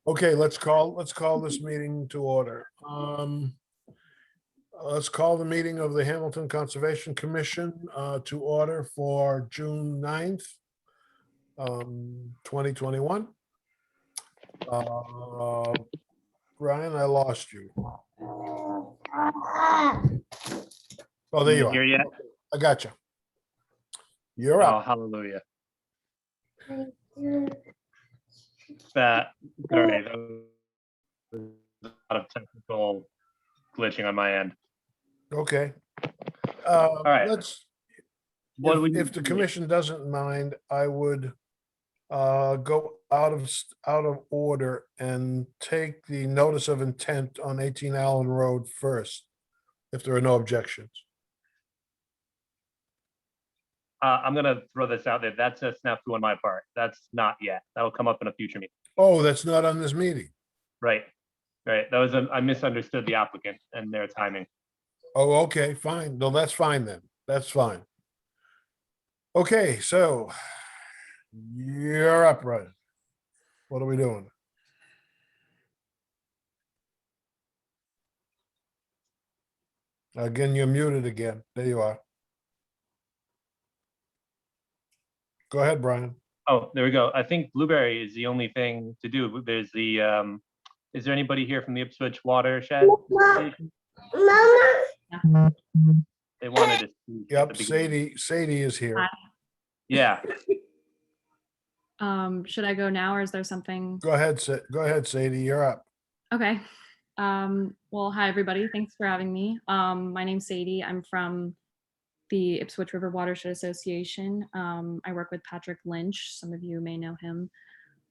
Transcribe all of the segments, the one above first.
Okay, let's call this meeting to order. Let's call the meeting of the Hamilton Conservation Commission to order for June 9th, 2021. Brian, I lost you. Oh, there you are. Here yet? I got you. You're Oh, up. hallelujah. That sorry, that was a lot of technical glitching on my end. Okay. right. Let's, What do we need if the to do? commission doesn't mind, I would go out of order and take the notice of intent on 18 Allen Road first, if there are no objections. I'm gonna throw this out there. That's a snafu on my part. That's not yet. That'll come up in a future meeting. Oh, that's not on this meeting. Right. Right. That was I misunderstood the applicant and their timing. Oh, okay, fine. No, that's fine then. That's fine. Okay, so you're up, Brian. What are we doing? Again, you're muted again. There you are. Go ahead, Brian. Oh, there we go. I think Blueberry is the only thing to do. There's the is there anybody here from the Ipswich watershed? Mama. They wanted to speak at Yep, the beginning. Sadie is here. Yeah. Should I go now or is there something? Go ahead, Sadie, you're up. Okay. Well, hi, everybody. Thanks for having me. My name's Sadie. I'm from the Ipswich River Watershed Association. I work with Patrick Lynch. Some of you may know him.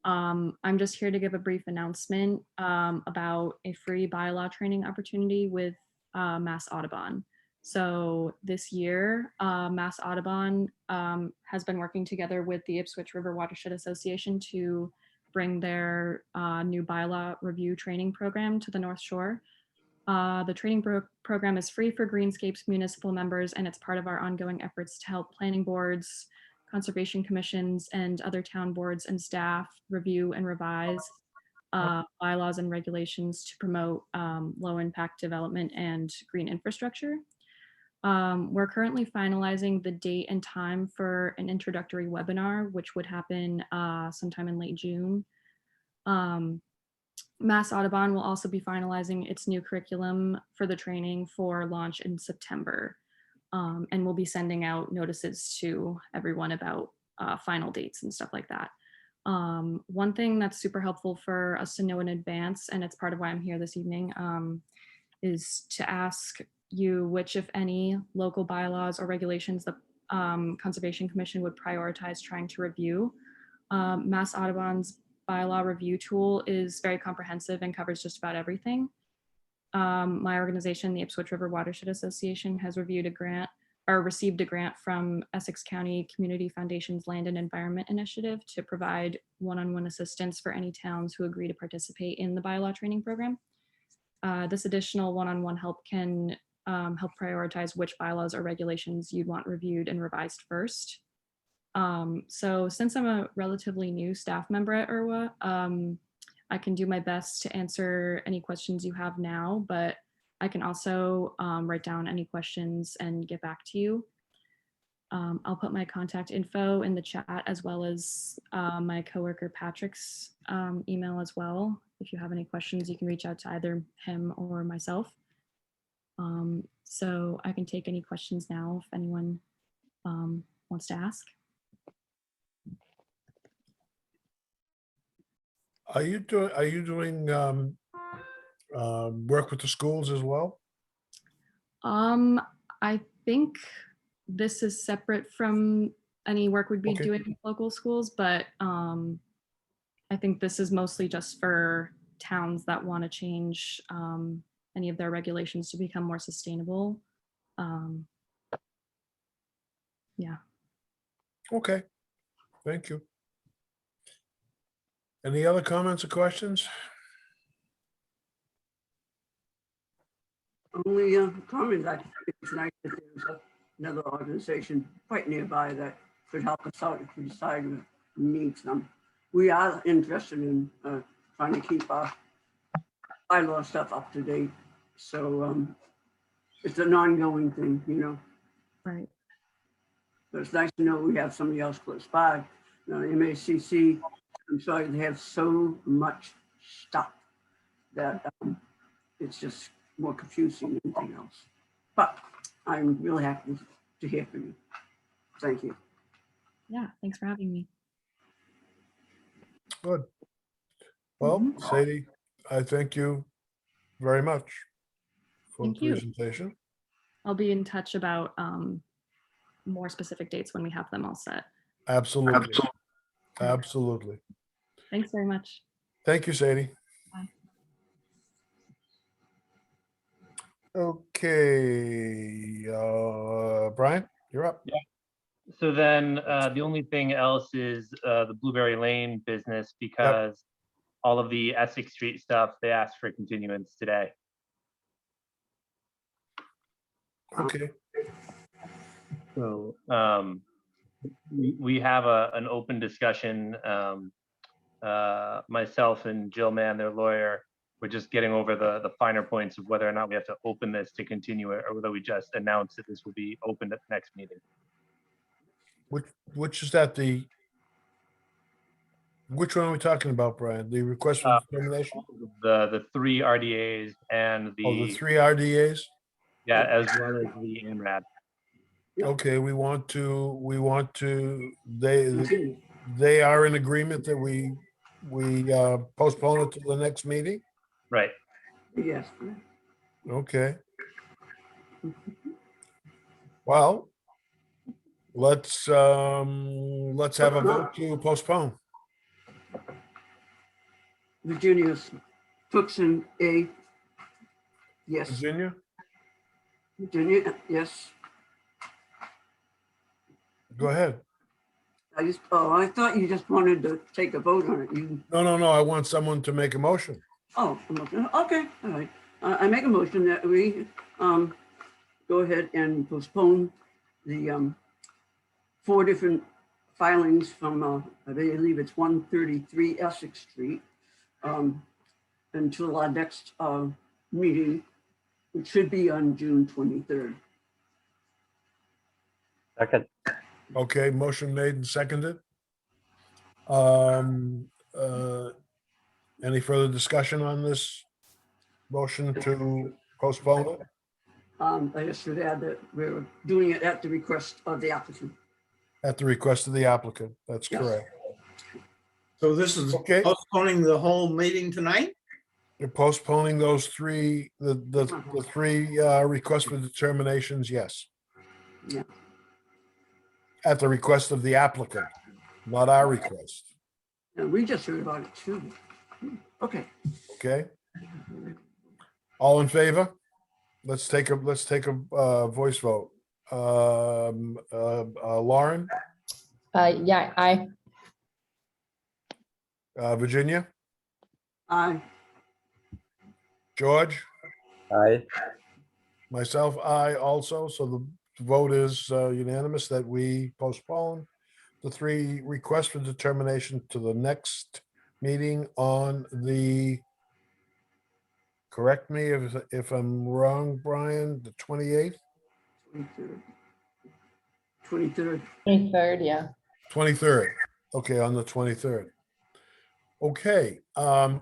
I'm just here to give a brief announcement about a free bylaw training opportunity with Mass Audubon. So this year, Mass Audubon has been working together with the Ipswich River Watershed Association to bring their new bylaw review training program to the North Shore. The training program is free for Greenscape's municipal members, and it's part of our ongoing efforts to help planning boards, conservation commissions, and other town boards and staff review and revise bylaws and regulations to promote low impact development and green infrastructure. We're currently finalizing the date and time for an introductory webinar, which would happen sometime in late June. Mass Audubon will also be finalizing its new curriculum for the training for launch in September. And we'll be sending out notices to everyone about final dates and stuff like that. One thing that's super helpful for us to know in advance, and it's part of why I'm here this evening, is to ask you which, if any, local bylaws or regulations the Conservation Commission would prioritize trying to review. Mass Audubon's bylaw review tool is very comprehensive and covers just about everything. My organization, the Ipswich River Watershed Association, has received a grant from Essex County Community Foundation's Land and Environment Initiative to provide one-on-one assistance for any towns who agree to participate in the bylaw training program. This additional one-on-one help can help prioritize which bylaws or regulations you'd want reviewed and revised first. So since I'm a relatively new staff member at IRWA, I can do my best to answer any questions you have now, but I can also write down any questions and get back to you. I'll put my contact info in the chat, as well as my coworker Patrick's email as well. If you have any questions, you can reach out to either him or myself. So I can take any questions now if anyone wants to ask. Are you doing work with the schools as well? I think this is separate from any work we'd be doing with local schools, but I think this is mostly just for towns that want to change any of their regulations to become more sustainable. Yeah. Okay, thank you. Any other comments or questions? Only comment that it's nice that there's another organization quite nearby that could help us out if we decide we need some. We are interested in trying trying to keep our bylaw stuff up to date. So it's an ongoing thing, you know. Right. But it's nice to know we have somebody else close by. You know, MACC, I'm sorry, they have so much stuff that it's just more confusing than anything else. But I'm really happy to hear from you. Thank you. Yeah, thanks for having me. Good. Well, Mhm. Sadie, I thank you very much for the Thank you. presentation. I'll be in touch about more specific dates when we have them all set. Absolutely. Absolutely. Thanks very much. Thank you, Sadie. Bye. Okay, Brian, you're up. So then the only thing else is the Blueberry Lane business, because all of the Essex Street stuff, they asked for continuance today. Okay, So we have an open discussion. Myself and Jill Mann, their lawyer, we're just getting over the finer points of whether or not we have to open this to continue it, or whether we just announce that this will be opened at the next meeting. which is that which one are we talking about, Brian? The request for determination? The three RDAs and Oh, the the, 3 RDAs? yeah, as well as the ANRAD. Okay, we want to, Continue. they are in agreement that we postpone it to the next meeting? Right. Yes. Okay. Well, let's have a vote to postpone. Virginia's Cookson, A. Yes. Virginia, Virginia, yes. go ahead. I thought you just wanted to take a vote on it. No, I want someone to make a motion. Okay, all right. I make a motion that we go ahead and postpone the 4 different filings from, I believe it's 133 Essex Street, until our next meeting, which should be on June 23rd. Second. Okay, motion made and seconded. Any further discussion on this motion to postpone it? I just should add that we're doing it at the request of the applicant. At the request of the applicant, that's Yes. correct. So this is Okay. postponing the whole meeting tonight? You're postponing those three, the three requests for determinations, yes. Yeah. At the request of the applicant, not our request, And we just heard about it too. Okay. okay? All in favor? Let's take a voice vote. Lauren, Yeah, aye. Virginia, Aye. George, Aye. myself, I also, so the vote is unanimous that we postpone the 3 requests for determination to the next meeting on the, correct me if I'm wrong, Brian, the 28th, 23rd. 23rd. 23rd, yeah. 23rd. Okay, on the 23rd. Okay, all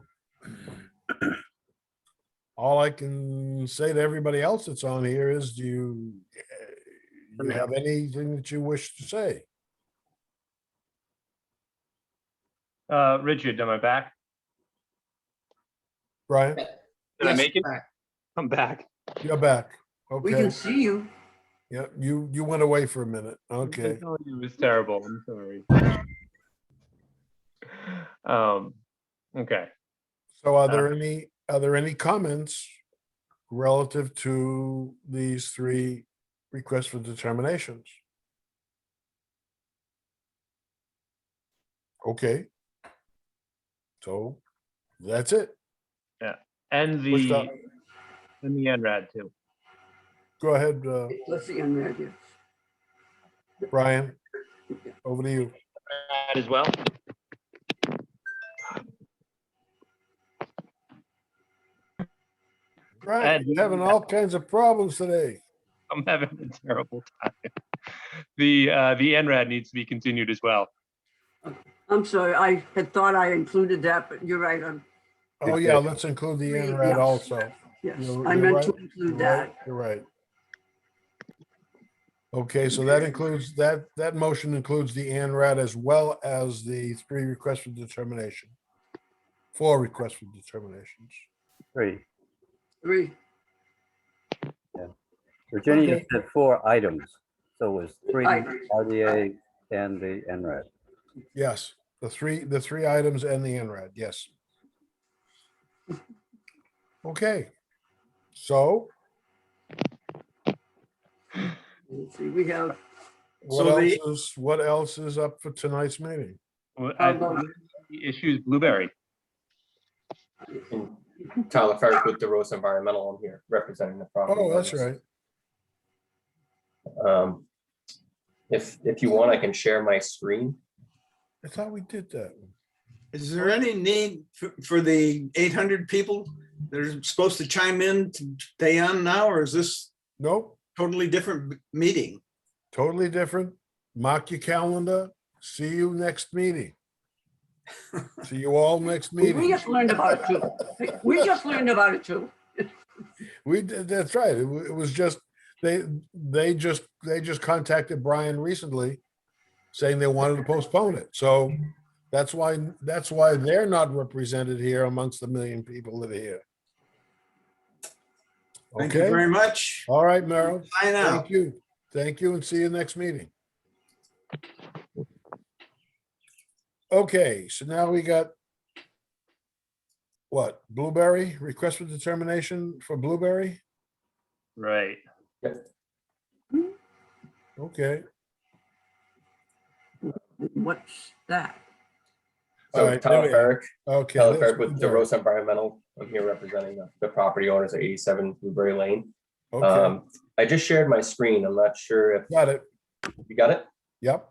I can say to everybody else that's on here is, do you have anything that you wish to say? Richard, am I back? Brian, Did I Yes, make it? back. I'm back. you're back. We Okay, can see you. yeah, you went away for a minute. Okay, It was terrible. I'm sorry. Okay. so are there any comments relative to these 3 requests for determinations? Okay. So that's it. And What's that? the NRAD too. Go ahead, Let's see, I'm right here. Brian, over to you. As well. Right, you're having all kinds of problems today. I'm having a terrible time. The NRAD needs to be continued as well. I'm sorry, I had thought I included that, but you're right. Oh, yeah, let's include the NRAD Yes. also. Yes, You're- I you're meant right, to you're include right, that. You're right. Okay, so that includes, that motion includes the ANRAD as well as the 3 requests for determination. 4 requests for determinations. 3. 3. Virginia Okay. said 4 items, so it was 3 Items. RDA and the NRED. Yes, the three items and the NRAD, yes. Okay. So Let's see, we have, what else is up for tonight's meeting? The issues Blueberry. Tyler Ferrick with DeRosa Environmental. I'm here representing the property. Oh, that's owners. right. If you want, I can share my screen. I thought we did that. Is there any need for the 800 people that are supposed to chime in to stay on now, or is this Nope, totally different meeting? totally different. Mark your calendar. See you next meeting. See you all next we meeting. just learned about it too. We just learned about it too. We did, that's right. It was just, they just contacted Brian recently saying they wanted to postpone it. So that's why they're not represented here amongst the million people that are here. Thank you Okay, very much. all right, Merrill. Sign out. Thank you. Thank you and see you next meeting. Okay, so now we got what? Blueberry, request for determination for Blueberry? Right. Okay, What's that? All So right, Tyler there we Ferrick, okay. Tyler that's Ferrick with Blueberry. DeRosa Environmental. I'm here representing the property owners at 87 Blueberry Lane. Okay, I just shared my screen. I'm not sure if got it. you got it. Yep,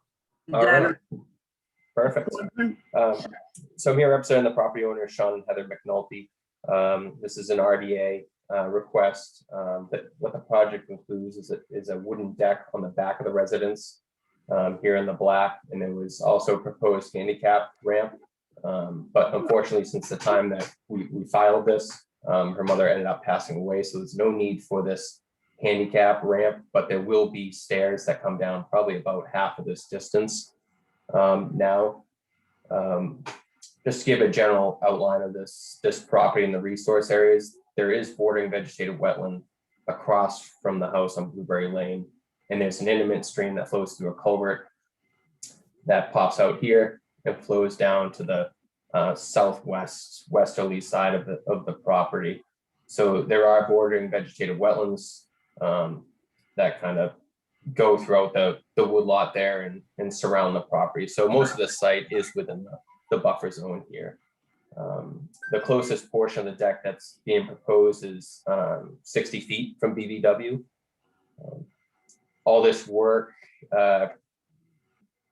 All right. Perfect. That- So I'm here representing the property owners, Sean and Heather McNulty. This is an RDA request. That what the project includes is a wooden deck on the back of the residence here in the black, and there was also proposed handicap ramp. But unfortunately, since the time that we filed this, her mother ended up passing away, so there's no need for this handicap ramp, but there will be stairs that come down probably about half of this distance. Now, just to give a general outline of this property and the resource areas, there is bordering vegetated wetland across from the house on Blueberry Lane, and there's an intimate stream that flows through a culvert that pops out here and flows down to the westerly side of the property. So there are bordering vegetated wetlands that kind of go throughout the woodlot there and surround the property. So most of the site is within the buffer zone here. The closest portion of the deck that's being proposed is 60 feet from BVW. All this work, the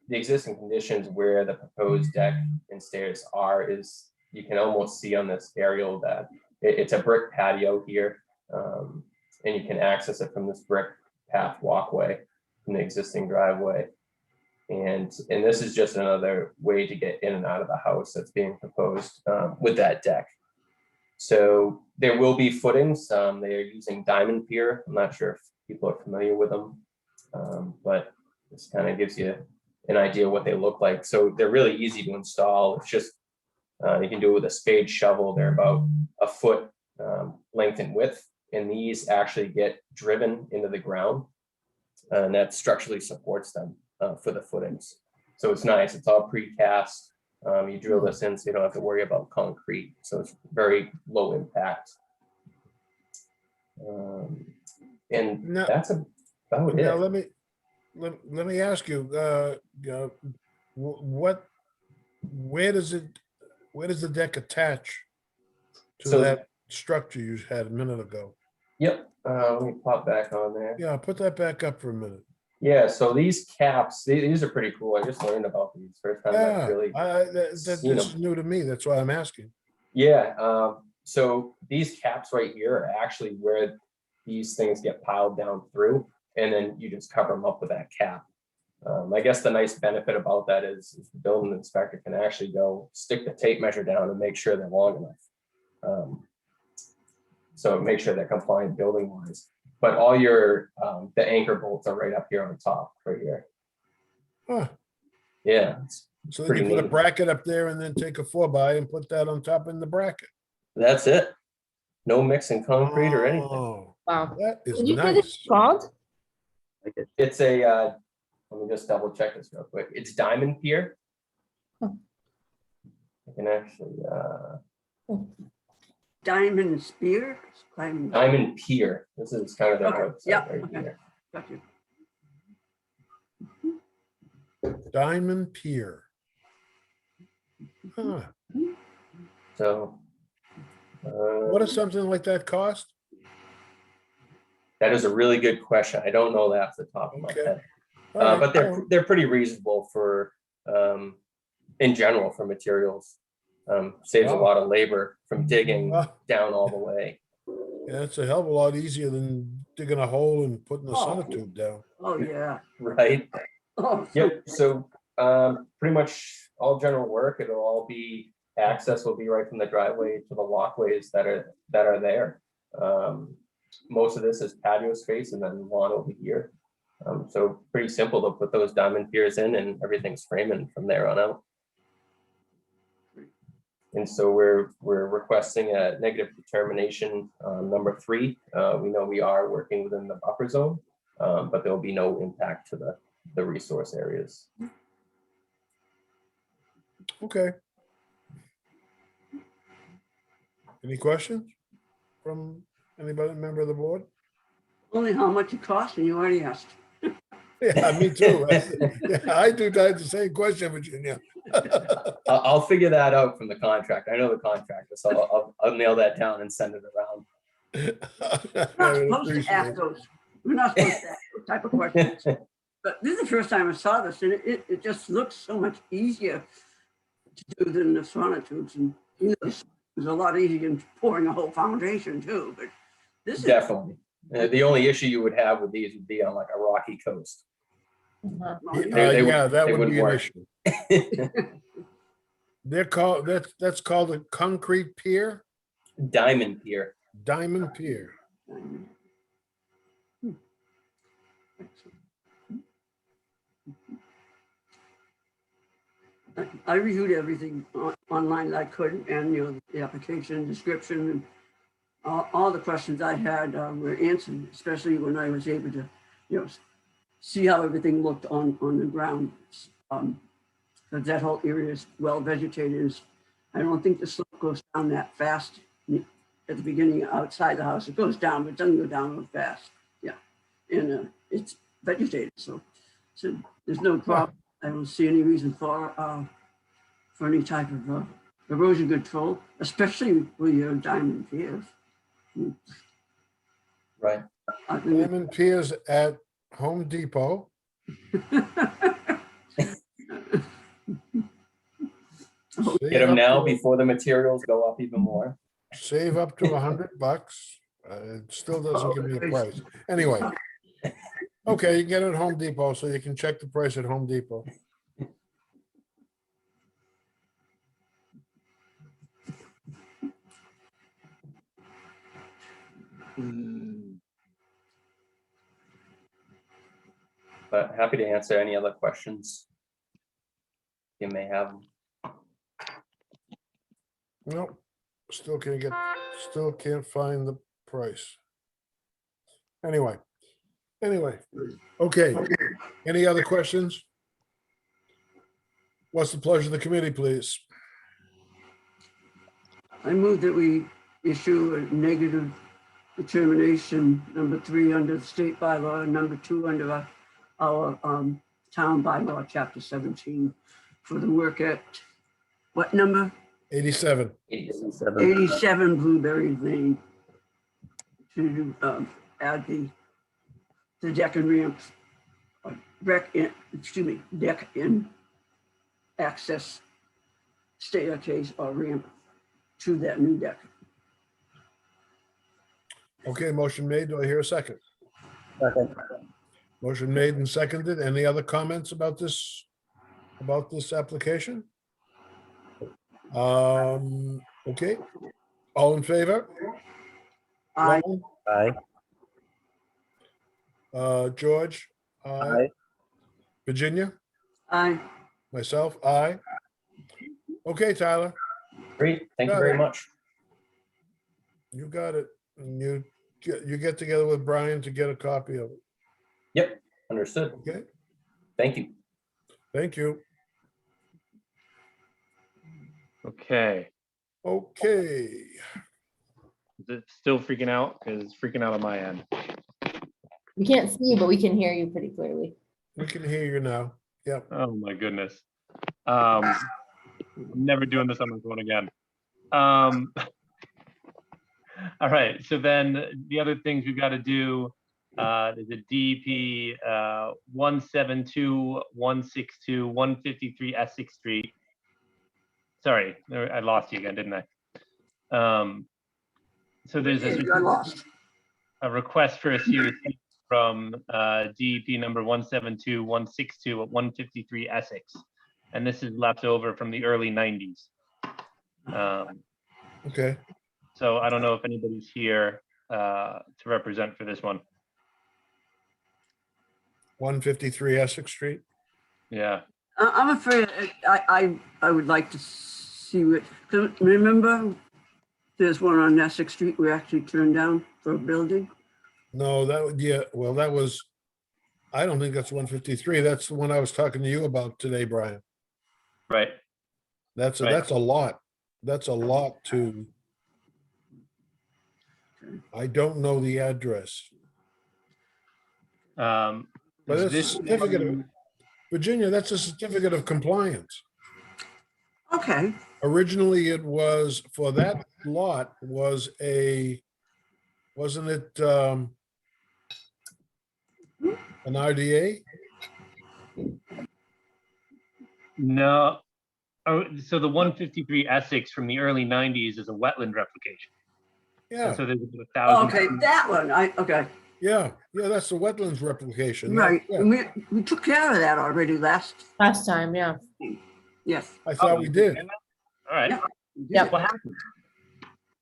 existing conditions where the proposed deck and stairs are is, you can almost see on this aerial that it's a brick patio here, and you can access it from this brick path walkway from the existing driveway. And this is just another way to get in and out of the house that's being proposed with that deck. So there will be footings. They are using diamond pier. I'm not sure if people are familiar with them, but this kind of gives you an idea what they look like. So they're really easy to install. It's just, you can do it with a spade shovel. They're about a foot length and width, and these actually get driven into the ground, and that structurally supports them for the footings. So it's nice. It's all precast. You drill this in so you don't have to worry about concrete. So it's very low impact. And Now- that's about now it. let me ask you, where does the deck attach to So- that structure you had a minute ago? Yep. Let me pop back on there. Yeah, put that back up for a minute. Yeah, so these caps, these are pretty cool. I just learned about these first time. Yeah, I've really this seen is new to me. That's why I'm asking. Yeah, So these caps right here are actually where these things get piled down through, and then you just cover them up with that cap. I guess the nice benefit about that is the building inspector can actually go stick the tape measure down and make sure they're long enough. So make sure they're compliant building wise. But all your, the anchor bolts are right up here on top, right here. Huh. Yeah, it's So then pretty you put a neat. bracket up there and then take a 4x and put that on top in the bracket. That's it. No mixing concrete or anything. Oh, Wow. that is Did you say this nice. is called? Like it. It's a, let me just double check this real quick. It's diamond pier. Oh. I can actually, Diamond spear? Diamond. diamond pier. This is kind of their Okay, website yeah, right okay. here. Got you. Diamond Pier. Huh. So. What does something like that cost? That is a really good question. I don't know that off the top of my Okay. head. All right, But well, they're pretty reasonable for, in general, for materials. Saves a Wow. lot of labor from digging Wow. down all the way. yeah, it's a hell of a lot easier than digging a hole and putting a Oh. sonotube down. Oh, yeah. Right? Oh, so Yep. So pretty much all general work, it'll all be, access will be right from the driveway to the walkways that are there. Most of this is patio space and then lawn over here. So pretty simple to put those diamond piers in and everything's framing from there on out. And so we're requesting a negative determination on number 3. We know we are working within the buffer zone, but there will be no impact to the resource areas. Okay. Any questions from anybody, member of the board? only how much it costs, and you already asked. Yeah, me too. Yeah, I do that the same question, Virginia. I'll figure that out from the contract. I know the contractor, so I'll nail that down and send it around. We're I not supposed to appreciate ask it. those. We're not supposed to ask those type of questions. But this is the first time I saw this, and it just looks so much easier to do than the sonotubes. And you know, it's a lot easier than pouring a whole foundation too. But this is Definitely. The only issue you would have with these would be on like a rocky coast. Uh-huh. They Yeah, that they would be wouldn't an work. issue. They're called, that's called a concrete pier, Diamond pier. diamond pier. I reviewed everything online that I could, and you know, the application description and all the questions I had were answered, especially when I was able to, you know, see how everything looked on the ground. Because that whole area is well vegetated. I don't think the slope goes down that fast at the beginning outside the house. It goes down, but it doesn't go down real fast. Yeah, and it's vegetated, so there's no problem. I don't see any reason for any type of erosion control, especially with your diamond piers. Right. I think Diamond piers at Home Depot. Get Save them up now to- before the materials go up even more. Save up to $100. It still doesn't give me a price. Anyway. Okay, you get it at Home Depot, so you can check the price at Home Depot. But happy to answer any other questions you may have. Nope, still can't find the price. Anyway, okay, any other questions? What's the pleasure of the committee, please? I move that we issue a negative determination, number 3 under the state bylaw, and number 2 under our town bylaw, chapter 17, for the work at, what number? 87. 87. 87 Blueberry Lane, to add the deck and ramps, deck and access staircase or ramp to that new deck. Okay, motion made. Do I hear a second? Second. Motion made and seconded. Any other comments about this application? Okay, all in favor? Aye. Lowell? Aye. George? Aye. Virginia? Aye. Myself, aye. Okay, Tyler, Great, thank you Got very it. much. you got it. And you get together with Brian to get a copy of it. Yep, understood. Okay, Thank you. thank you. Okay. Okay, Is it still freaking out? Because it's freaking out on my end. We can't see you, but we can hear you pretty clearly. we can hear you now. Yep. Oh my goodness. I'm never doing this on my phone again. All right, so then the other things we've got to do, there's a DEP 172, 162, 153 Essex Street. Sorry, I lost you again, didn't I? So there's You got lost. a request for a COC from DEP number 172, 162 at 153 Essex. And this is left over from the early 90s. Okay, So I don't know if anybody's here to represent for this one. 153 Essex Street. Yeah. I'm afraid I would like to see what, 'cause remember, there's one on Essex Street we actually turned down for a building. No, well, that was, I don't think that's 153. That's the one I was talking to you about today, Brian. Right. That's Right. that's a lot. That's a lot to. I don't know the address, but it's a This certificate of, Virginia, that's a certificate of compliance. Okay, Originally, it was, for that lot was wasn't it an RDA? No. Oh, so the 153 Essex from the early 90s is a wetland replication. And Yeah, so there's about 1,000. okay, that one, okay, yeah, that's the wetlands replication. right. Yeah, And we took care of that already last, Last time, yeah. yes. I thought we did. All right. Yeah. Yep. What happened?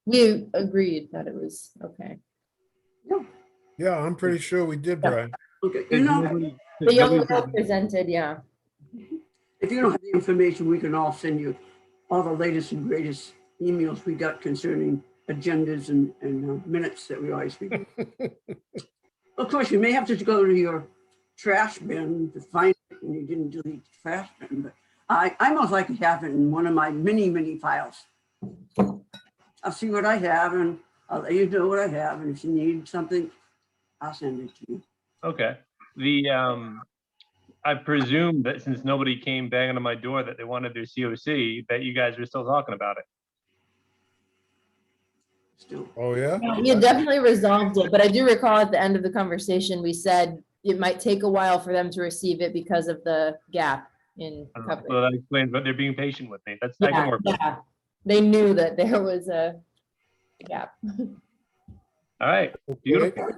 We agreed that it was okay. Yeah, I'm pretty sure we did, Yeah. Brian. Okay, you know, The young girl presented, yeah. if you don't have the information, we can all send you all the latest and greatest emails we got concerning agendas and minutes that we always read. Of course, you may have to go to your trash bin to find it when you didn't delete the trash bin, but I most likely have it in one of my many files. I'll see what I have and I'll let you know what I have. And if you need something, I'll send it to you. Okay. I presume that since nobody came banging on my door that they wanted their COC, that you guys were still talking about it. Still. Oh, yeah? You definitely resolved it, but I do recall at the end of the conversation, we said it might take a while for them to receive it because of the gap in coverage. So that explains, but they're being patient with me. That's I can Yeah, work with. yeah. They knew that there was a gap. All right. Beautiful.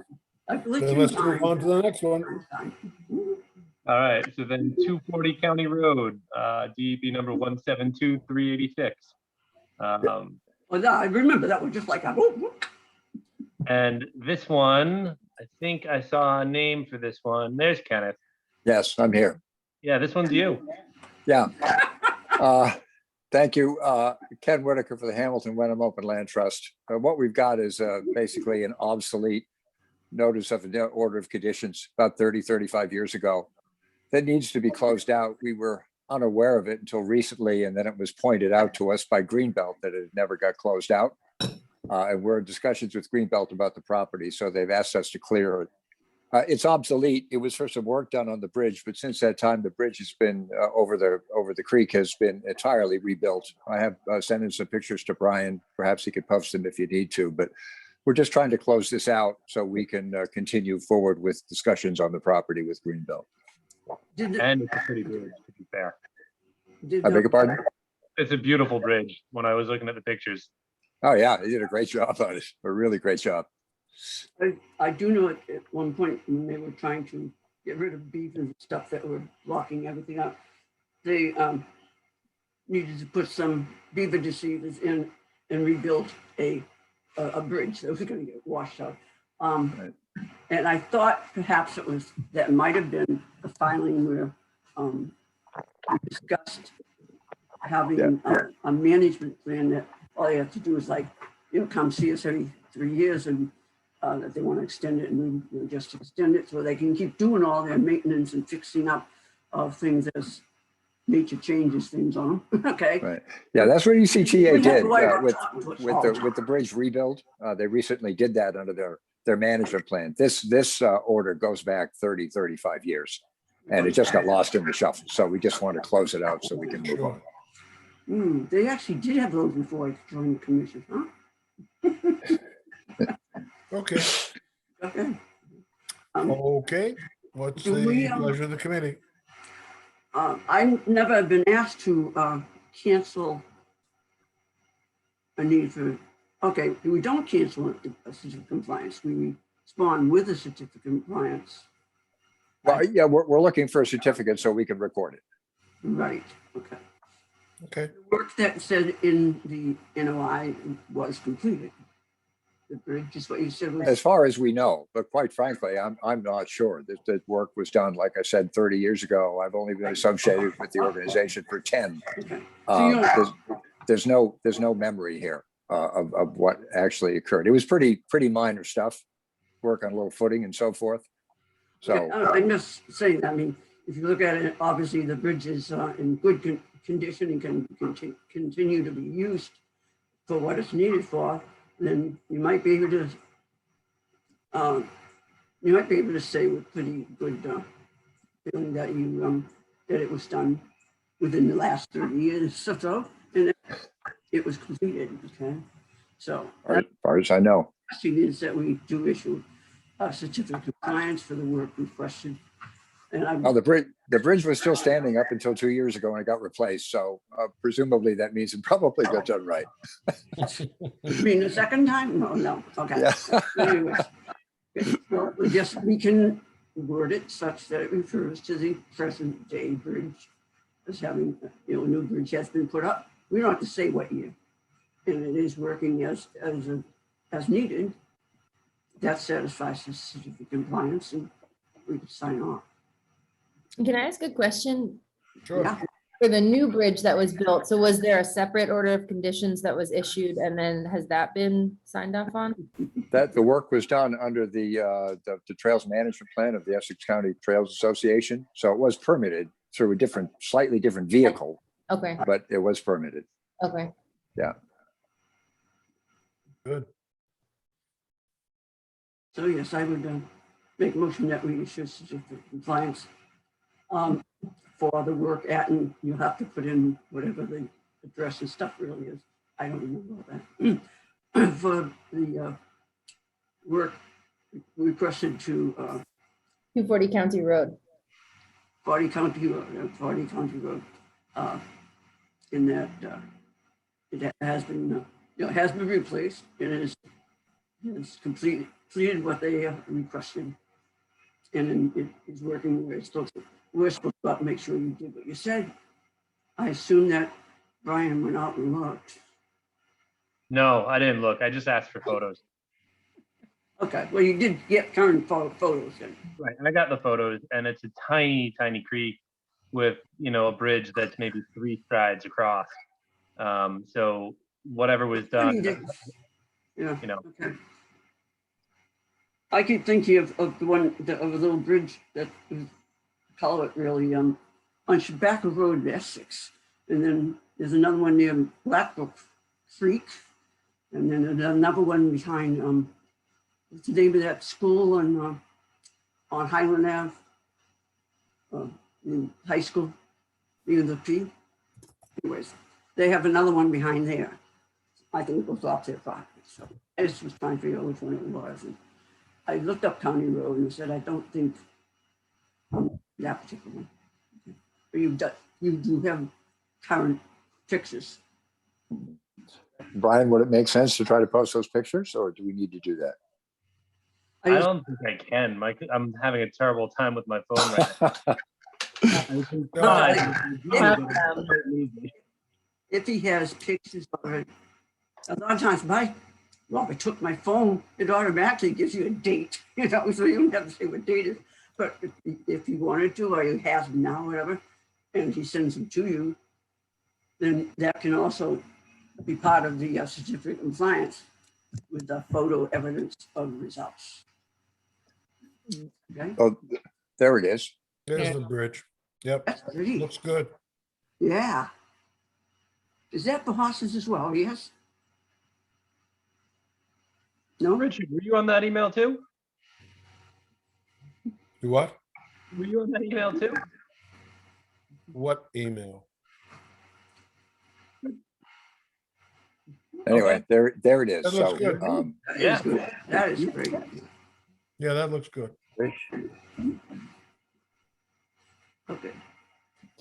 I believe Then you let's move on to the next one. All right. So then 240 County Road, DEP number 172-386. Well, no, I remember that one just like, And this one, I think I saw a name for this one. There's Kenneth. Yes, I'm here. Yeah, this one's you. Yeah. Thank you. Ken Whitaker for the Hamilton Wenham Open Land Trust. What we've got is basically an obsolete notice of an order of conditions about 35 years ago that needs to be closed out. We were unaware of it until recently, and then it was pointed out to us by Greenbelt that it never got closed out. And we're in discussions with Greenbelt about the property, so they've asked us to clear it. It's obsolete. It was for some work done on the bridge, but since that time, the bridge has been over the creek has been entirely rebuilt. I have sent in some pictures to Brian. Perhaps he could post them if you need to, but we're just trying to close this out so we can continue forward with discussions on the property with Greenbelt. And it's a pretty bridge, to be fair. I beg your pardon? It's a beautiful bridge when I was looking at the pictures. Oh yeah, he did a great job on it. A really great job. I do know at one point when they were trying to get rid of beef and stuff that were blocking everything up, they needed to put some beaver deceivers in and rebuild a bridge that was going to get washed out. And I thought perhaps that might have been the filing where we discussed having a management plan that all you have to do is come see us every 3 years and that they want to extend it, and we just extend it so they can keep doing all their maintenance and fixing up of things as nature changes things on them. Okay. Right. Yeah, that's what ECTA did with the the bridge rebuild. They recently did that under their management plan. This order goes back 30, 35 years, and it just got lost in the shuffle. So we just want to close it out so we can move on. They actually did have those before I joined the commission, huh? Okay, Okay. okay. What's Do we, the pleasure of the committee? I've never been asked to cancel a need for, okay, we don't cancel a certificate of compliance. We respond with a certificate of compliance. Well, yeah, we're looking for a certificate so we can record it. Right, okay. Okay, The work that said in the NOI was completed. The bridge is what you said was. As far as we know, but quite frankly, I'm not sure. That work was done, like I said, 30 years ago. I've only been associated with the organization for 10. Okay. So you don't- There's no memory here of what actually occurred. It was pretty minor stuff, work on a little footing and so forth. So I'm just saying, I mean, if you look at it, obviously the bridge is in good condition and can continue to be used for what it's needed for, then you might be able to say with pretty good feeling that that it was done within the last 30 years or so, and it was completed. Okay, so as far as I know. the question is that we do issue a certificate of compliance for the work requested. And Well, the bridge was still standing up until 2 years ago when it got replaced. So presumably that means it probably got done right. You mean the second time? No. Okay. Yeah. Anyways, well, we can word it such that it refers to the present day bridge as having, a new bridge has been put up. We don't have to say what year, and it is working as needed. That satisfies the certificate of compliance, and we can sign off. Can I ask a question? sure. Yeah. For the new bridge that was built, so was there a separate order of conditions that was issued, and then has that been signed off on? That the work was done under the Trails Management Plan of the Essex County Trails Association. So it was permitted through a slightly different vehicle, Okay, but it was permitted. okay. Good. So yes, I would make a motion that we issue certificate of compliance for the work at, and you'll have to put in whatever the address and stuff really is. I don't remember all that. For the work requested to 240 County Road. 40 County Road, in that it has been, has been replaced. It is completed what they requested, and it is working where it's supposed to. We're supposed to make sure you did what you said. I assume that Brian went out and looked. No, I didn't look. I just asked for photos. Okay, well, you did get current photos then. Right, and I got the photos, and it's a tiny, tiny creek with, a bridge that's maybe 3 strides across. So whatever was done, Yeah. you know. Okay. I keep thinking of the one, of a little bridge that was, call it really, on Tobacco Road, Essex. And then there's another one near Blackbrook Creek. And then there's another one behind, what's the name of that school on Highland Ave? In high school, near the P. Anyways, they have another one behind there. I think it goes off their property. So I just was trying to figure out which one it was. And I looked up County Road and said, I don't think that particular one. Okay. But you do have current pictures. Brian, would it make sense to try to post those pictures, or do we need to do that? I don't think I can. I'm having a terrible time with my phone right now. I can No, try, I- but it's really good. I'm quite lazy. If he has pictures already. A lot of times well, I took my phone, it automatically gives you a date, so you don't have to say what date it is. But if you wanted to, or you have them now, whatever, and he sends them to you, then that can also be part of the certificate of compliance with the photo evidence of results. Okay, Oh, there it is. There's the bridge. Yep, that's pretty, looks good. yeah. Is that for horses as well? Yes? No? Richard, were you on that email too? You what? Were you on that email too? What email? Anyway, there it is. That looks So, good. That Yeah. is good. That is great. Yeah, that looks good. Rich, Okay.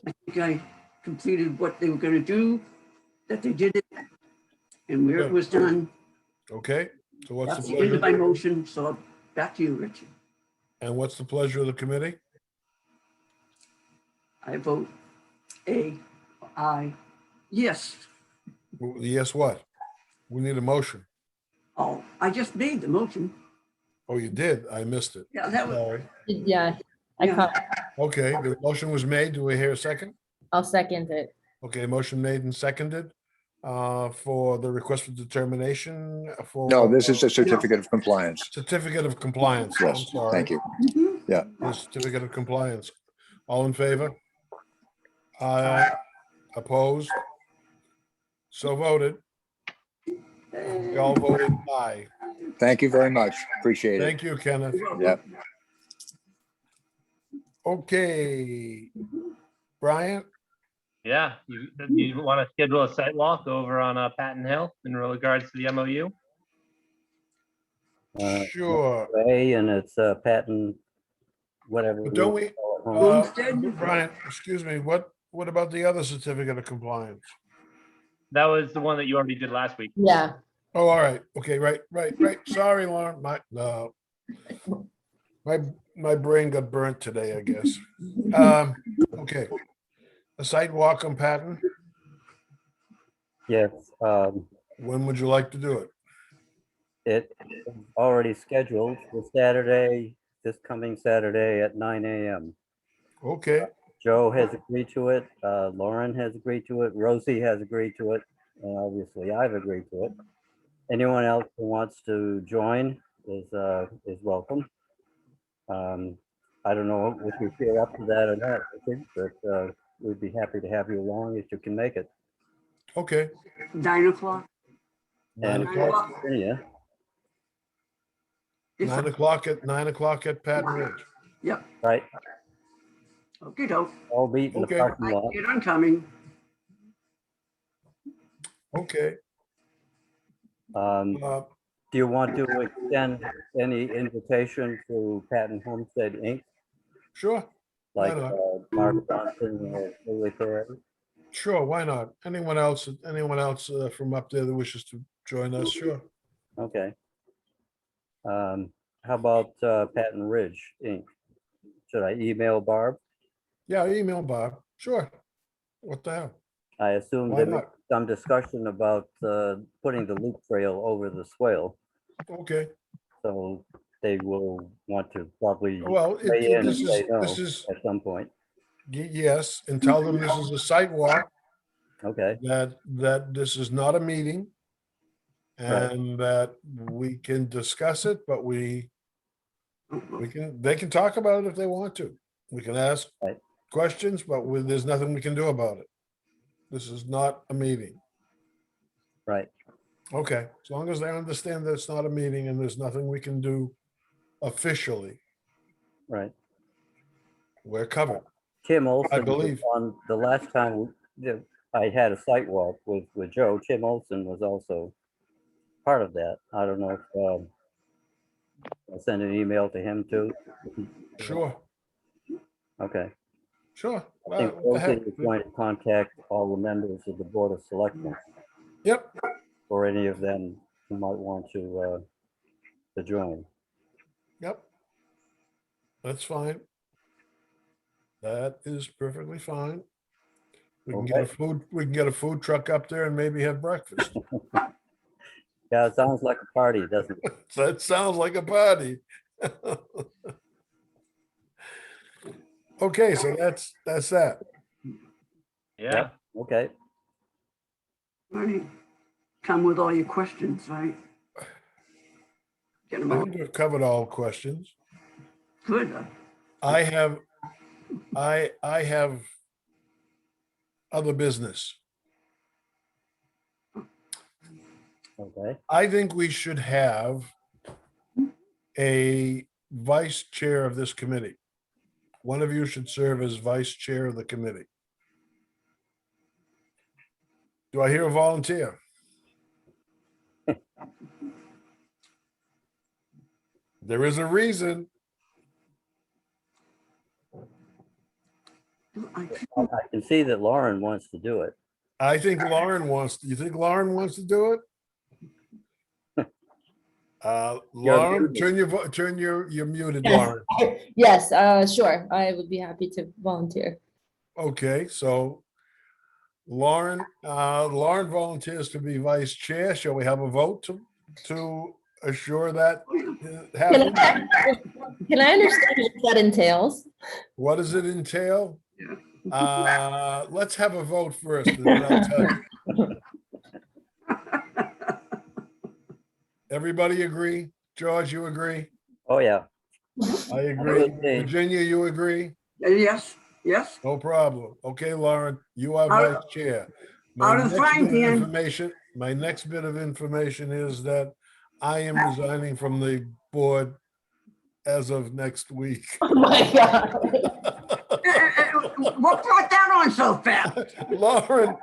I think I completed what they were gonna do, that they did it, and where it was done. Okay, so what's That's the the end of my pleasure? motion, so back to you, Richard. And what's the pleasure of the committee? I vote yes. Yes, what? We need a motion. Oh, I just made the motion. Oh, you did? I missed it. Yeah, that was, Sorry. Yeah, I Yeah. caught, Okay, the motion was made. Do we hear a second? I'll second it. Okay, motion made and seconded for the request for determination for. no, this is a certificate of compliance. Certificate of compliance. I'm Yes, sorry. thank you. Mhm. The certificate of compliance. All in favor? Aye. Opposed? So voted. We all voted aye. Thank you very much. Appreciate it. Thank you, Kenneth. Yeah. Okay. Brian, Yeah, you want to schedule a site walk over on Patton Hill in regards to the MOU? sure. Way, and it's Patton, whatever. But don't we, call it, home. Homestead? Brian, excuse me, what about the other certificate of compliance? That was the one that you already did last week. Yeah, Oh, all right. Okay, right. Sorry, Lauren. My brain got burnt today, I guess. Okay. A site walk on Patton. Yes, When would you like to do it? it is already scheduled for Saturday, this coming Saturday at 9 a.m. Okay, Joe has agreed to it, Lauren has agreed to it, Rosie has agreed to it, and obviously I've agreed to it. Anyone else who wants to join is welcome. I don't know if you feel up to that or not, Richard, but we'd be happy to have you along if you can make it. okay. 9 o'clock? 9 And o'clock, yeah, Yes, 9 o'clock at Patton Ridge. Yep, right, okey doke. all meet in the Okay. parking I lot. get on coming. Okay. Um, Uh, Do you want to extend any invitation to Patton Homestead Inc., Sure, Why like not? Mark Johnson or Lily Perez? sure. Why not? Anyone else from up there that wishes to join us? Sure. Okay. How about Patton Ridge Inc.? Should I email Barb? Yeah, email Bob. Sure. What the hell? I assume Why there was not? some discussion about putting the loop trail over the swale, Okay. so they will want to probably Well, weigh in and this say no is, at some point. yes, and tell them this is a site walk, Okay, that this is not a meeting. Right. And that we can discuss it, but they can talk about it if they want to. We can ask Right. questions, but there's nothing we can do about it. This is not a meeting. right. Okay, as long as they understand that it's not a meeting and there's nothing we can do officially, Right. we're covered. Tim Olson, was believe. on the last time that I had a site walk with Joe, Tim Olson was also part of that. I don't know if I'll send an email to him too. Sure, Okay. sure. I think What the heck? Rosie is going to contact all the members of the Board of Selectmen, Yep, or any of them who might want to join. Yep. That's fine. That is perfectly fine. We can get we can get a food truck up there and maybe have breakfast. Yeah, it sounds like a party, doesn't it? That sounds like a party. Okay, so that's that. Yeah. Okay. Right. Come with all your questions, right? Get them I all think we've covered all questions. good. I have other business. Okay. I think we should have a vice chair of this committee. One of you should serve as vice chair of the committee. Do I hear a volunteer? There is a reason. I I can see that Lauren wants to do it. I think Lauren wants, you think Lauren wants to do it? Lauren, you're muted, Yes. Lauren. Yes, sure. I would be happy to volunteer. Okay, so Lauren volunteers to be vice chair. Shall we have a vote to assure that happens? Can I understand what that entails? What does it entail? Let's have a vote first, and then I'll tell you. Everybody agree? George, you agree? Oh, yeah. I agree. Okay. Virginia, you agree? Yes, yes. No problem. Okay, Lauren, you are Out- vice chair. out of the frying pan. My next bit of information is that I am resigning from the board as of next week. Oh my God. What brought that on so fast? Lauren,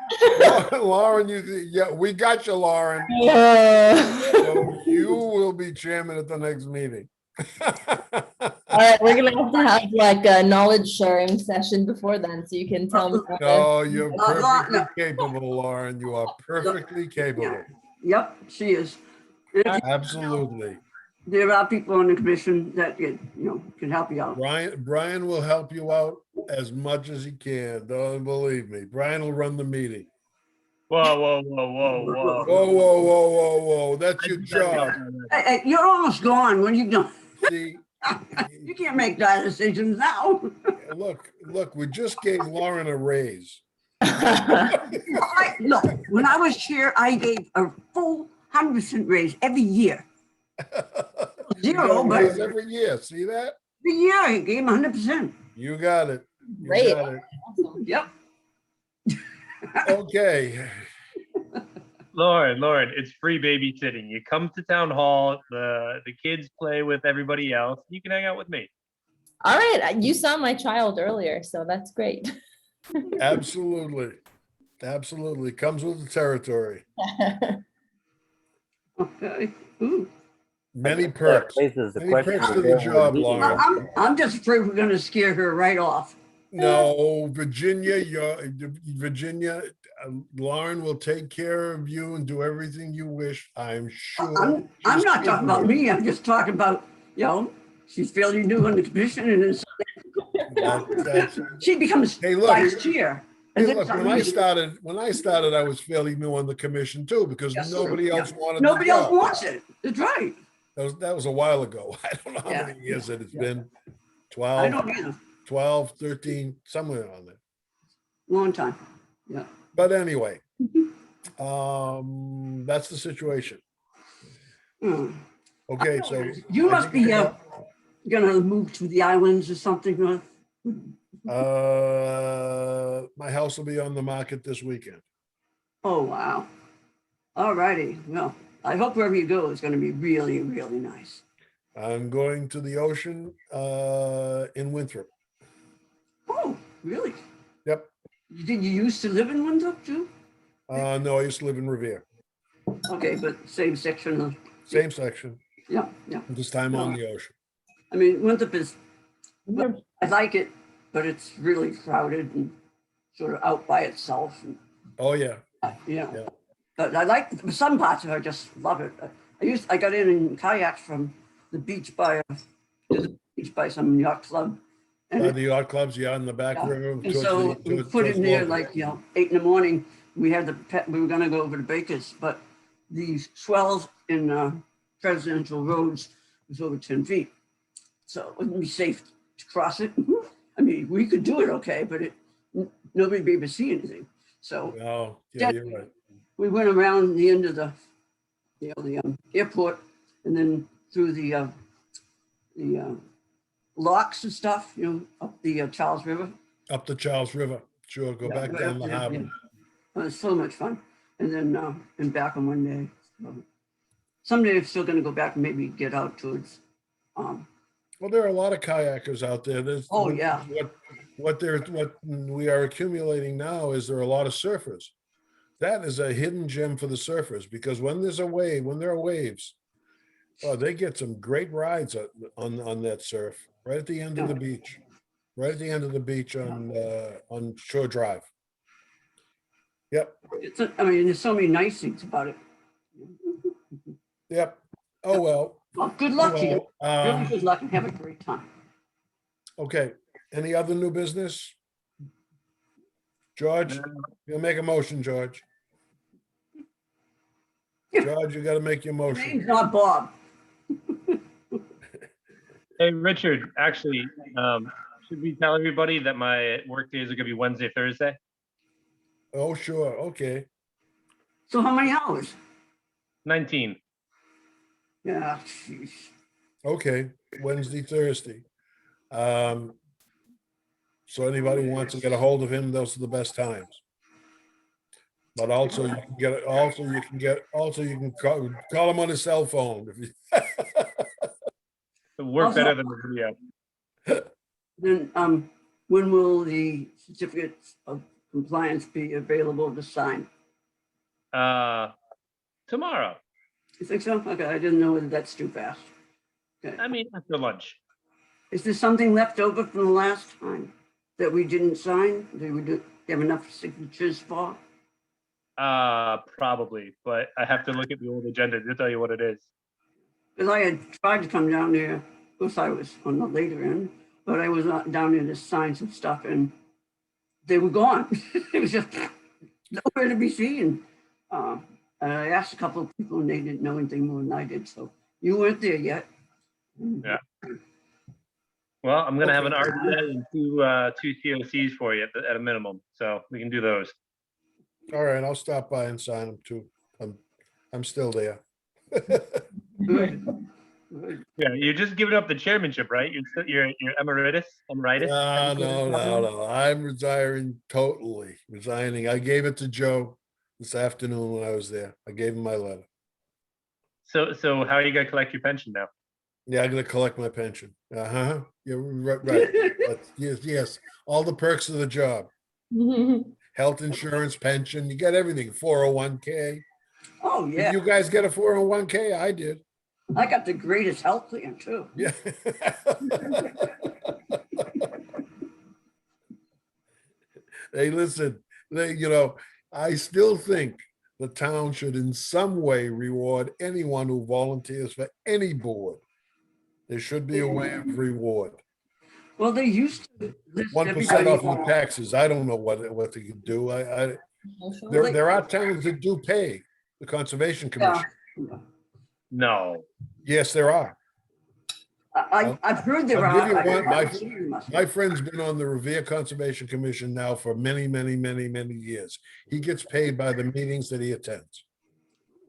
yeah, we got you, Lauren. Yeah. So you will be chairman at the next meeting. All right, we're gonna have like a knowledge sharing session before then, so you can tell me. No, you're Lauren, perfectly no. capable, Lauren. You are perfectly capable. Yep, she is. Absolutely. There are people on the commission that can help you out. Brian will help you out as much as he can. Don't believe me. Brian will run the meeting. Whoa, whoa, whoa, whoa, whoa. Whoa. That's your job. Hey, you're almost gone. What are you doing? See, You can't make that decisions now. look, we just gave Lauren a raise. Look, when I was chair, I gave a full 100% raise every year. You get a Zero, but raise every year. See that? every year I gave 100%. You got it. You Great. got it. Awesome. Yep. Okay. Lauren, it's free babysitting. You come to town hall, the kids play with everybody else. You can hang out with me. All right, you saw my child earlier, so that's great. Absolutely. Absolutely. Comes with the territory. Okay. Ooh. Many That perks. raises the Many question perks of to the where job, we're meeting. Lauren. I'm just afraid we're gonna scare her right off. No, Virginia, Lauren will take care of you and do everything you wish, I'm sure. I'm She's not talking about capable. me. I'm just talking about, she's fairly new on the commission and she becomes Hey, look. vice chair. Hey, And then look, when I started, I was fairly new on the commission too, because Yes, sir. nobody else wanted the Nobody else job. wants it. That's right. That was a while ago. I don't know how Yeah. many years it's Yeah. been. I 12, don't either. 12, 13, somewhere on there. Long time. Yeah. But anyway, that's the situation. Hmm. Okay, so. You I must think be I got- gonna move to the islands or something. My house will be on the market this weekend. Oh, wow. All righty. Well, I hope wherever you go is gonna be really, really nice. I'm going to the ocean in Winthrop. Oh, really? Yep. Did you used to live in Winthrop too? No, I used to live in Revere. Okay, but same section of, Same section, yeah. this time on the ocean. I mean, Winthrop is, I like it, but it's really crowded and sort of out by itself. And, Oh, yeah. yeah. Yeah. But I like some parts of it. I just love it. I got in kayaks from the beach by to the beach by some yacht club. And By the yacht clubs, yeah, in the back Yeah, river. and towards so the- we towards- put it towards in there Logan. like, 8 in the morning. We had we were gonna go over to Baker's, but these swells in Presidential Roads was over 10 feet. So it wouldn't be safe to cross it. I mean, we could do it okay, but nobody would be able to see anything. So Oh, yeah, you're right. we went around the end of the airport and then through the locks and stuff, up the Charles River. Up the Charles River. Sure, go Yeah, back right down up the there, harbor. yeah. It was so much fun. And then and back on one day. So someday I'm still gonna go back and maybe get out towards Well, there are a lot of kayakers out there. Oh, yeah. What we are accumulating now is there are a lot of surfers. That is a hidden gem for the surfers because when there are waves, oh, they get some great rides on that surf right at the end of the beach, right at the end of the beach on Shore Drive. Yep, I mean, there's so many nice things about it. yep. Oh, well. Well, good luck to you. Well, Really good luck and have a great time. okay. Any other new business? George, you'll make a motion, George. George, you got to make your Your motion. name's not Bob. Hey, Richard, actually, should we tell everybody that my work days are gonna be Wednesday, Thursday? Oh, sure. Okay. So how many hours? 19. Yeah, jeez. Okay. Wednesday, Thursday. So anybody who wants to get a hold of him, those are the best times. But also you can call him on his cell phone. If you, It worked Also- better than the video. Then when will the certificates of compliance be available to sign? Tomorrow. You think so? Okay, I didn't know whether that's too fast. Okay. I mean, after lunch. Is there something left over from the last time that we didn't sign? They would have enough signatures for? Probably, but I have to look at the old agenda to tell you what it is. Because I had tried to come down there, of course I was on the later end, but I was not down there to sign some stuff and they were gone. It was just nowhere to be seen. And I asked a couple of people and they didn't know anything more than I did, so you weren't there yet. Yeah. Well, I'm gonna have an Okay. RDA and two COCs for you at a minimum, so we can do those. all right, I'll stop by and sign them too. I'm still there. Good. Good. Yeah, you're just giving up the chairmanship, right? You're emeritus. No. I'm retiring totally. Resigning. I gave it to Joe this afternoon when I was there. I gave him my letter. So how are you gonna collect your pension now? Yeah, I'm gonna collect my pension. Uh-huh. You're right. Yes. All the perks of the job. Health insurance, pension, you get everything. 401k. Oh, Did yeah. you guys get a 401k? I did. I got the greatest health plan too. Yeah. Hey, listen, I still think the town should in some way reward anyone who volunteers for any board. There should be a way of reward. Well, they used to list 1% everybody. off your taxes. I don't know what they could do. There are towns that do pay the Conservation Yeah. Commission. No. Yes, there are. I've heard there I'll are. give you I one. haven't seen them myself. My friend's been on the Revere Conservation Commission now for many, many, many, many years. He gets paid by the meetings that he attends.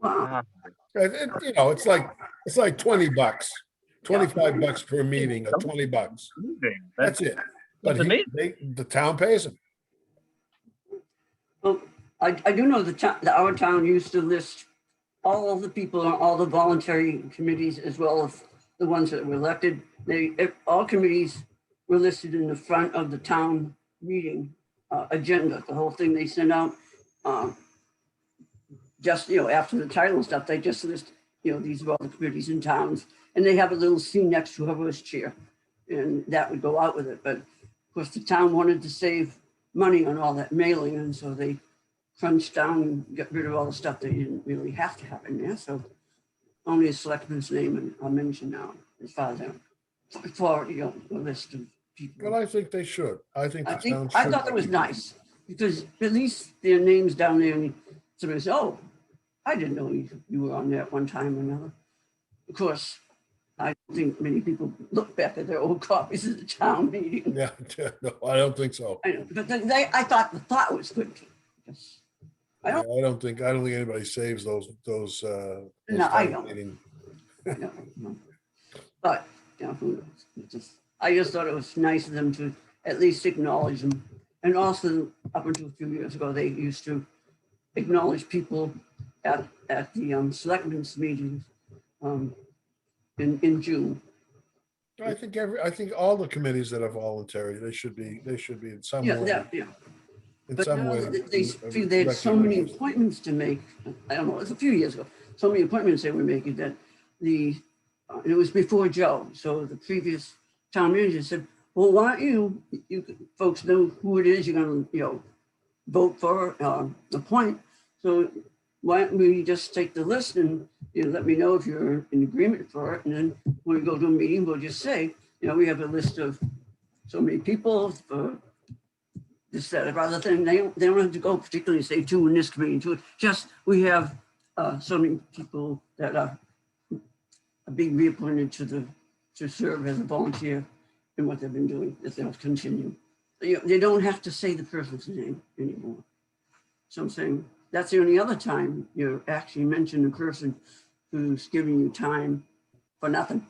Wow. It's like $20, $25 per meeting, or $20. That's it. But That's amazing. the town pays him. Well, I do know that our town used to list all of the people on all the voluntary committees as well as the ones that were elected. All committees were listed in the front of the town meeting agenda, the whole thing they sent out. Just, after the title and stuff, they just list, these are all the committees in towns. And they have a little C next to whoever's chair. And that would go out with it. But of course, the town wanted to save money on all that mailing. And so they crunched down and got rid of all the stuff they didn't really have to have in there. So only a selectman's name and I'll mention now as far as for, you know, a list of people. But I think they should. I think the town I should. thought that was nice, because at least their names down there, and somebody says, oh, I didn't know you were on there at one time or another. Of course, I think many people look back at their old copies of the town meeting. Yeah, no, I don't think so. I know, but I thought the thought was good. Yes. I don't- I don't think anybody saves those. No, I town don't. meeting. I don't know. But, you know, who knows? I just thought it was nice of them to at least acknowledge them. And also, up until a few years ago, they used to acknowledge people at the selectmen's meetings in June. I think all the committees that are voluntary, they should be in some Yeah, way. yeah. In But some now way. they feel they had so many recognized. appointments to make. I don't know, it was a few years ago. So many appointments they were making that and it was before Joe. So the previous town manager said, well, why don't you folks know who it is you're gonna, vote for, appoint. So why don't we just take the list and, let me know if you're in agreement for it. And then when we go to a meeting, we'll just say, we have a list of so many people for this, that, rather than they don't have to go particularly say two in this committee, two. Just we have so many people that are being reappointed to serve as a volunteer in what they've been doing, that they'll continue. They don't have to say the person's name anymore. So I'm saying that's the only other time you actually mention a person who's giving you time for nothing.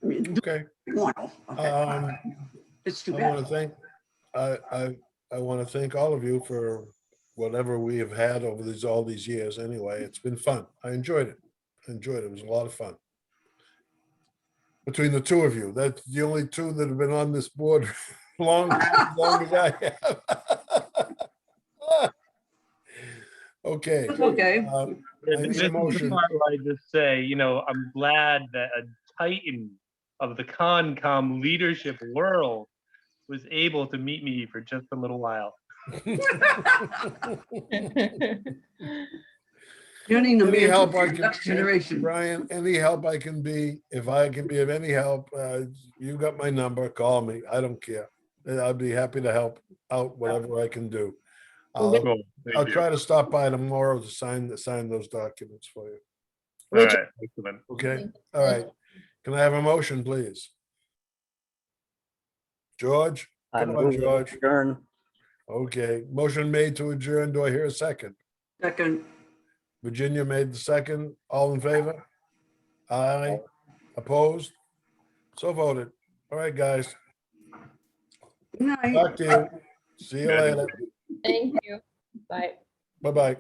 I mean, Okay. okay. It's too I bad. want to thank, I want to thank all of you for whatever we have had over all these years. Anyway, it's been fun. I enjoyed it. It was a lot of fun. Between the two of you, that's the only two that have been on this board long as I have. Okay. Okay. I need This a is the motion. part where I just say, I'm glad that a titan of the Concom leadership world was able to meet me for just a little while. You're needing Any the help I next can, generation. Brian, any help I can be, if I can be of any help, you got my number, call me. I don't care. I'd be happy to help out whatever I can do. I'll Cool. Thank you. try to stop by tomorrow to sign those documents for you. All right. Excellent. Okay, all right. Can I have a motion, please? George? I Come on, move to George. adjourn. Okay, motion made to adjourn. Do I hear a second? Second, Virginia made the second. All in favor? Aye. Opposed? So voted. All right, guys. good night. Talk to you. See you Good. later. Thank you. Bye. Bye-bye.